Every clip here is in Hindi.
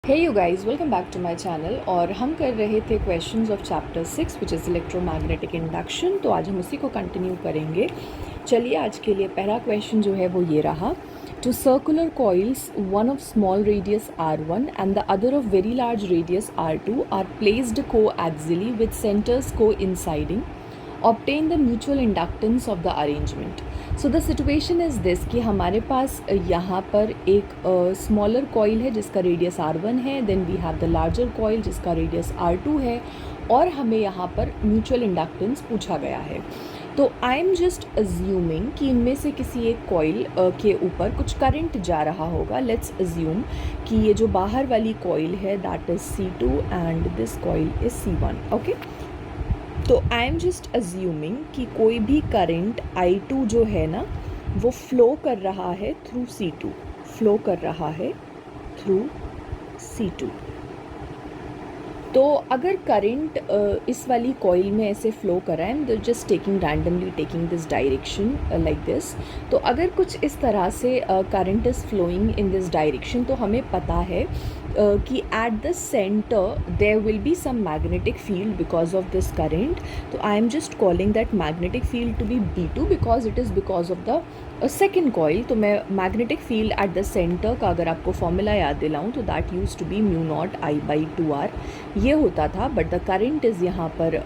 Hey you guys, welcome back to my channel. और हम कर रहे थे questions of chapter 6 which is electromagnetic induction. तो आज हम उसी को कंटिन्यू करेंगे। चलिए, आज के लिए पहला क्वेश्चन जो है वो ये रहा। Two circular coils, one of small radius R1 and the other of very large radius R2 are placed coaxially with centres को इंसाइडिंग, obtain the mutual inductance of the arrangement. So the situation is this कि हमारे पास यहाँ पर एक स्मॉलर कॉइल है जिसका रेडियस R1 है, then we have the larger coil जिसका रेडियस R2 है, और हमें यहाँ पर म्यूचुअल इंडक्टेंस पूछा गया है। तो आई एम जस्ट अज्यूमिंग कि इनमें से किसी एक कॉइल के ऊपर कुछ करंट जा रहा होगा। लेट्स अज्यूम कि ये जो बाहर वाली कॉइल है that is C2 and this coil is C1। Okay, तो आई एम जस्ट अज्यूमिंग कि कोई भी करंट I2 जो है ना वो फ्लो कर रहा है थ्रू C2, फ्लो कर रहा है थ्रू C2। तो अगर करंट इस वाली कॉइल में ऐसे फ्लो कर रहा है, I am just taking randomly taking this direction like this. तो अगर कुछ इस तरह से current is flowing in this direction, तो हमें पता है कि at the centre there will be some magnetic field because of this current. तो I am just calling that magnetic field to be B2 because it is because of the second coil. तो मैं magnetic field at the centre का अगर आपको फॉर्मूला याद दिलाऊं तो that used to B μ0I/2R ये होता था, बट द करंट इज़ यहाँ पर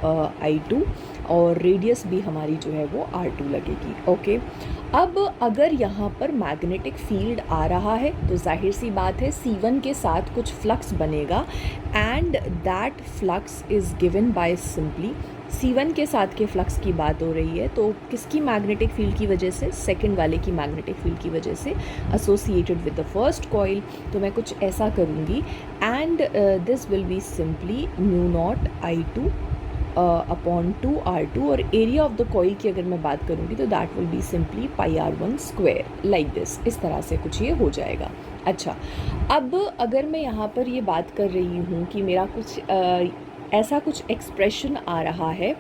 I2 और रेडियस भी हमारी जो है वो R2 लगेगी। ओके, अब अगर यहाँ पर मैग्नेटिक फील्ड आ रहा है तो जाहिर सी बात है C1 के साथ कुछ फ्लक्स बनेगा, and that flux is given by simply C1 के साथ के फ्लक्स की बात हो रही है। तो किसकी मैग्नेटिक फील्ड की वजह से? सेकंड वाले की मैग्नेटिक फील्ड की वजह से, associated with the first coil. तो मैं कुछ ऐसा करूँगी, and this will be simply μ0I2 upon 2R2, और एरिया ऑफ द कॉइल की अगर मैं बात करूँगी तो that will be simply πr1² like this. इस तरह से कुछ ये हो जाएगा। अच्छा, अब अगर मैं यहाँ पर ये बात कर रही हूँ कि मेरा कुछ ऐसा कुछ एक्सप्रेशन आ रहा है,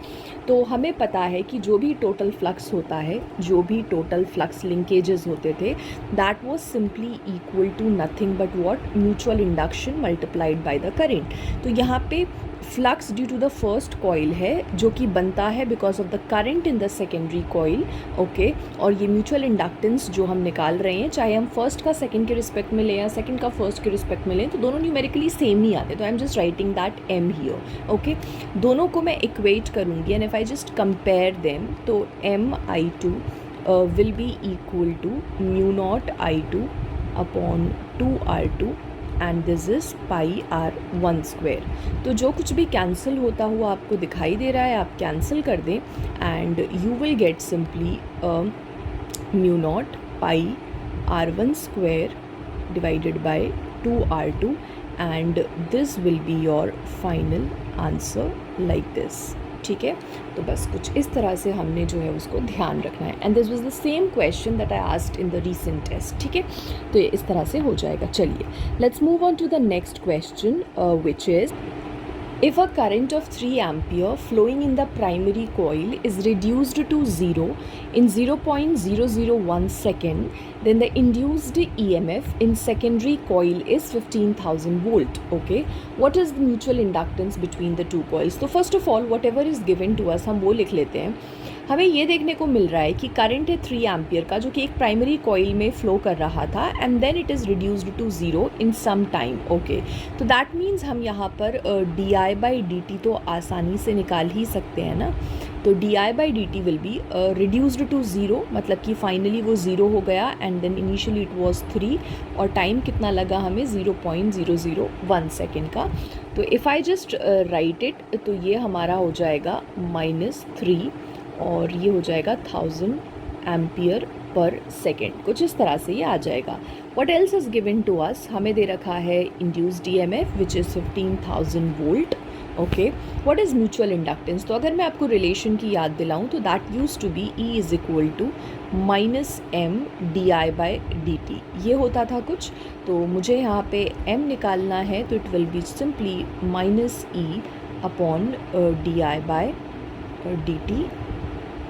तो हमें पता है कि जो भी टोटल फ्लक्स होता है, जो भी टोटल फ्लक्स लिंकेजेस होते थे, that was simply equal to nothing but what? Mutual induction multiplied by the current. तो यहाँ पे flux due to the first coil है जो कि बनता है because of the current in the secondary coil. Okay, और ये म्यूचुअल इंडक्टेंस जो हम निकाल रहे हैं, चाहे हम फर्स्ट का सेकंड के रिस्पेक्ट में लें या सेकंड का फर्स्ट के रिस्पेक्ट में लें, तो दोनों न्यूमेरिकली सेम ही आते हैं। तो I am just writing that M here. Okay, दोनों को मैं इक्वेट करूँगी, and if I just compare them तो MI2 will be equal to μ0I2 upon 2R2 and this is πr1²। तो जो कुछ भी कैंसिल होता हुआ आपको दिखाई दे रहा है, आप कैंसिल कर दें, and you will get simply μ0 πr1² divided by 2R2, and this will be your final answer like this. ठीक है, तो बस कुछ इस तरह से हमने जो है उसको ध्यान रखना है, and this was the same question that I asked in the recent test. ठीक है, तो ये इस तरह से हो जाएगा। चलिए, let's move on to the next question which is if a current of 3 ampere flowing in the primary coil is reduced to 0 in 0.001 second, then the induced EMF in secondary coil is 15,000 volt. Okay, what is the mutual inductance between the two coils? So first of all, whatever is given to us, हम वो लिख लेते हैं। हमें ये देखने को मिल रहा है कि करंट है 3 एम्पियर का, जो कि एक प्राइमरी कॉइल में फ्लो कर रहा था, and then it is reduced to 0 in some time. Okay, तो दैट मीन्स हम यहाँ पर di/dt तो आसानी से निकाल ही सकते हैं ना। तो di/dt will be reduced to 0, मतलब कि फाइनली वो 0 हो गया, and then initially it was 3, और टाइम कितना लगा हमें? 0.001 सेकेंड का। तो if I just right it, तो ये हमारा हो जाएगा -3, और ये हो जाएगा 1000 एम्पियर पर सेकेंड। कुछ इस तरह से ये आ जाएगा। What else is given to us? हमें दे रखा है induced EMF which is 15,000 volt. Okay, what is mutual inductance? तो अगर मैं आपको रिलेशन की याद दिलाऊं तो that used to be E is equal to -M di/dt। ये होता था कुछ, तो मुझे यहाँ पे M निकालना है, तो it will be simply -E upon di/dt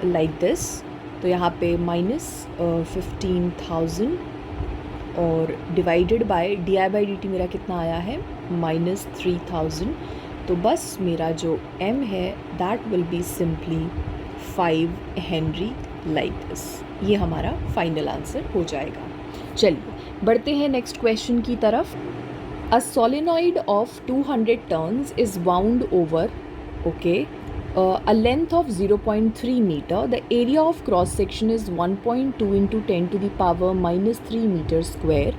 like this. तो यहाँ पे -15,000 और डिवाइडेड बाय di/dt मेरा कितना आया है -3000। तो बस मेरा जो m है that will be simply 5 Henry like this. ये हमारा फाइनल आंसर हो जाएगा। चलिए बढ़ते हैं नेक्स्ट क्वेश्चन की तरफ। A solenoid of 200 turns is wound over, okay, a length of 0.3 meter. The area of cross section is 1.2 into 10 to the power -3 meter square.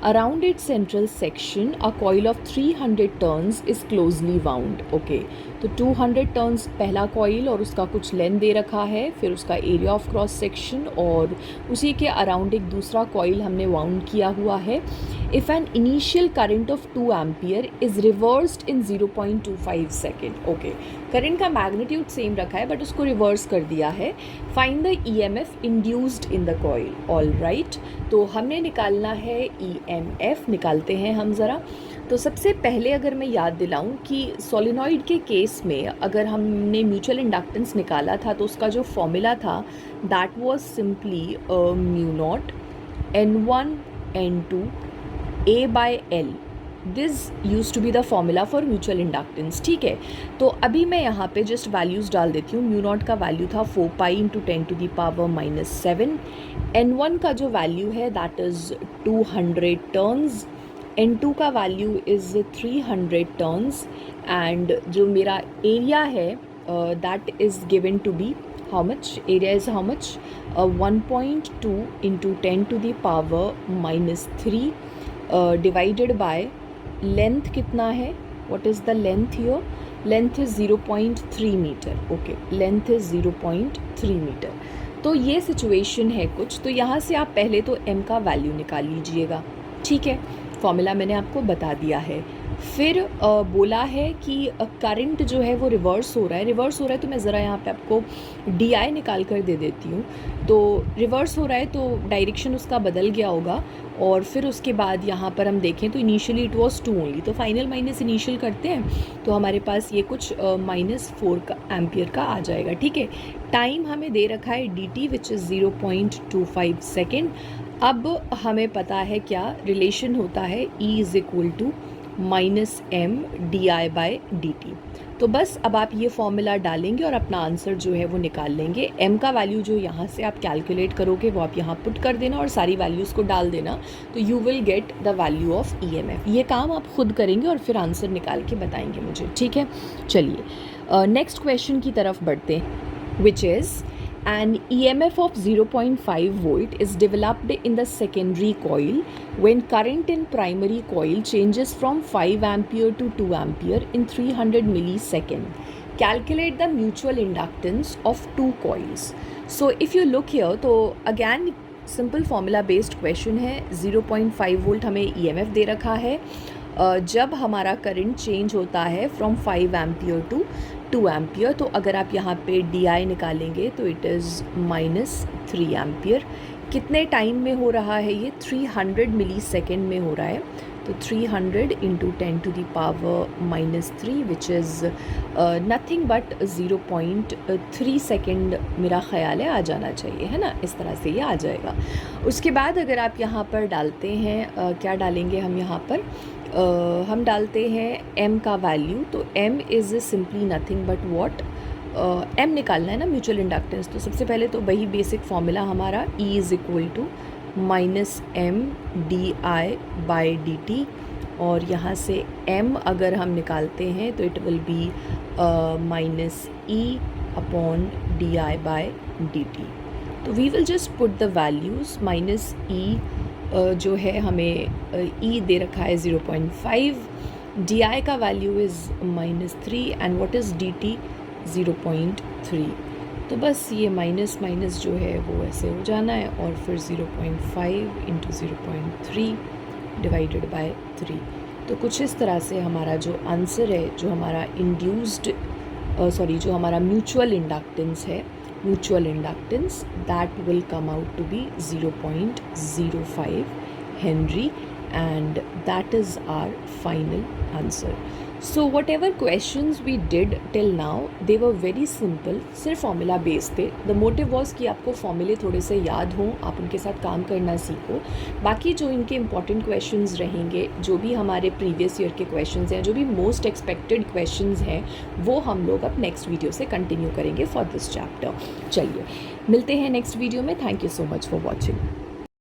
Around its central section, a coil of 300 turns is closely wound. Okay, तो 200 turns पहला coil और उसका कुछ length दे रखा है, फिर उसका area of cross section और उसी के around एक दूसरा coil हमने wound किया हुआ है। If an initial current of 2 ampere is reversed in 0.25 second. Okay, current का magnitude same रखा है but उसको reverse कर दिया है। Find the EMF induced in the coil. All right, तो हमने निकालना है EMF। निकालते हैं हम ज़रा। तो सबसे पहले अगर मैं याद दिलाऊं कि सोलिनॉइड के केस में अगर हमने म्यूचुअल इंडक्टेंस निकाला था तो उसका जो फॉर्मूला था that was simply mu naught N1 N2 A/L। This used to be the formula for mutual inductance. ठीक है, तो अभी मैं यहाँ पे जस्ट वैल्यूज़ डाल देती हूँ। म्यू नॉट का वैल्यू था 4 pi into 10 to the power -7। N1 का जो वैल्यू है दैट इज़ 200 टर्न्स। N2 का वैल्यू इज़ 300 टर्न्स एंड जो मेरा एरिया है that is given to be how much? Area is how much? 1.2 into 10 to the power -3 divided by length कितना है? What is the length here? Length is 0.3 meter. Okay, length is 0.3 meter. तो ये सिचुएशन है कुछ। तो यहाँ से आप पहले तो m का वैल्यू निकाल लीजिएगा। ठीक है, फॉर्मूला मैंने आपको बता दिया है। फिर बोला है कि करंट जो है वो रिवर्स हो रहा है तो मैं ज़रा यहाँ पे आपको DI निकाल कर दे देती हूँ। तो रिवर्स हो रहा है तो डायरेक्शन उसका बदल गया होगा और फिर उसके बाद यहाँ पर हम देखें तो इनिशियली इट वाज 2 ओनली, तो फाइनल माइनस इनिशियल करते हैं तो हमारे पास ये कुछ -4 एम्पियर का आ जाएगा। ठीक है, टाइम हमें दे रखा है dt विच इज़ 0.25 सेकेंड। अब हमें पता है क्या रिलेशन होता है E is equal to -m di/dt। तो बस अब आप ये फॉर्मूला डालेंगे और अपना आंसर जो है वो निकाल लेंगे। m का वैल्यू जो यहाँ से आप कैलकुलेट करोगे वो आप यहाँ पुट कर देना और सारी वैल्यूज़ को डाल देना, तो you will get the value of EMF। ये काम आप खुद करेंगे और फिर आंसर निकाल के बताएंगे मुझे। ठीक है, चलिए नेक्स्ट क्वेश्चन की तरफ बढ़ते हैं, which is an EMF of 0.5 volt is developed in the secondary coil when current in primary coil changes from 5 ampere to 2 ampere in 300 millisecond. Calculate the mutual inductance of two coils. So if you look here, तो again simple formula based question है। 0.5 वोल्ट हमें EMF दे रखा है जब हमारा करंट चेंज होता है फ्रॉम 5 एम्पियर टू 2 एम्पियर। तो अगर आप यहाँ पे DI निकालेंगे तो इट इज़ -3 एम्पियर। कितने टाइम में हो रहा है ये? 300 मिली सेकेंड में हो रहा है। तो 300 into 10 to the power -3 which is nothing but 0.3 second मेरा ख्याल है आ जाना चाहिए, है ना? इस तरह से ये आ जाएगा। उसके बाद अगर आप यहाँ पर डालते हैं क्या डालेंगे हम यहाँ पर? हम डालते हैं m का वैल्यू। तो m is simply nothing but what, m निकालना है ना म्यूचुअल इंडक्टेंस। तो सबसे पहले तो वही बेसिक फॉर्मूला हमारा E is equal to -m di/dt और यहाँ से m अगर हम निकालते हैं तो it will be -e upon di/dt। तो we will just put the values. -e जो है हमें E दे रखा है 0.5, DI का value is -3 and what is DT 0.3। तो बस ये माइनस माइनस जो है वो ऐसे हो जाना है और फिर 0.5 इंटू 0.3 डिवाइडेड बाय 3। तो कुछ इस तरह से हमारा जो आंसर है, जो हमारा जो हमारा म्यूचुअल इंडक्टेंस है, mutual inductance that will come out to be 0.05 henry and that is our final answer. So whatever questions we did till now, they were very simple, सिर्फ फॉर्मूला बेस थे. द मोटिव वॉज कि आपको फॉर्मूले थोड़े से याद हों, आप उनके साथ काम करना सीखो. बाकी जो इनके इंपॉर्टेंट क्वेश्चंस रहेंगे, जो भी हमारे प्रीवियस ईयर के क्वेश्चंस हैं, जो भी मोस्ट एक्सपेक्टेड क्वेश्चंस हैं, वो हम लोग अब नेक्स्ट वीडियो से कंटिन्यू करेंगे फॉर दिस चैप्टर. चलिए मिलते हैं नेक्स्ट वीडियो में. Thank you so much for watching.